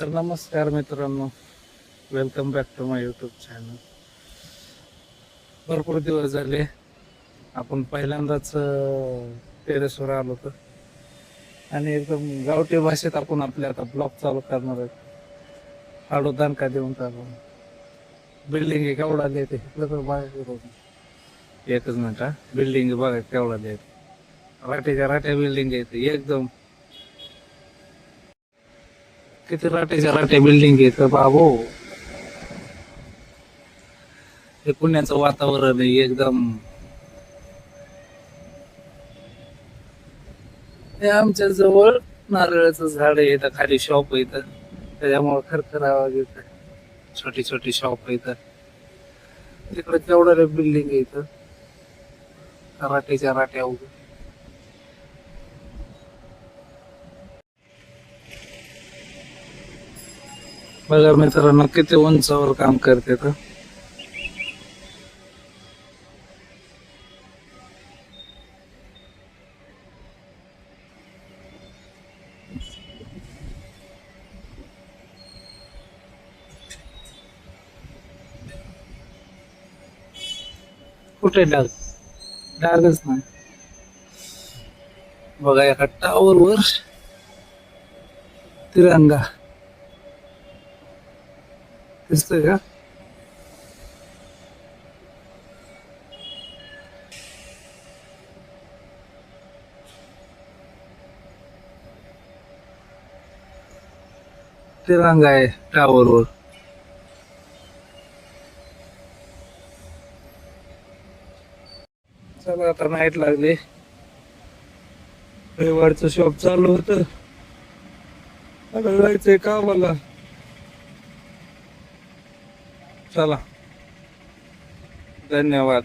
तर नमस्कार मित्रांनो, welcome back to my YouTube channel. भरपूर दिवस झाले आपण पहिल्यांदाच टेरेसवर आलो होतो आणि एकदम गावठी भाषेत आपण आपले आता ब्लॉग चालू करणार आहेत. हाडो दणका देऊन चालू बिल्डिंग आहे केवढा देते इकडं तर बाहेर एकच मिनिट. बिल्डिंग बघा केवढा देते, राटेच्या राट्या बिल्डिंग येते एकदम. किती राटेच्या राट्या बिल्डिंग येत बाबो. हे पुण्याचं वातावरण आहे एकदम. हे आमच्या जवळ नारळाचं झाड आहे, इथं खाली शॉप आहे इथं, त्याच्यामुळे खरखर आवाज येत. छोटी छोटी शॉप आहे इथं. तिकडे केवढ्या बिल्डिंग आहे इथं, राटेच्या राट्या उभ्या. बघा मित्रांनो किती उंचावर काम करते तर. कुठे डाग? डागच नाही. बघा एका टावर वर तिरंगा दिसतोय का? तिरंगा आहे टावर वर. चला आता नाईट लागली, रविवारचं शॉप चालू होत, आता जायचंय कामाला. चला, धन्यवाद.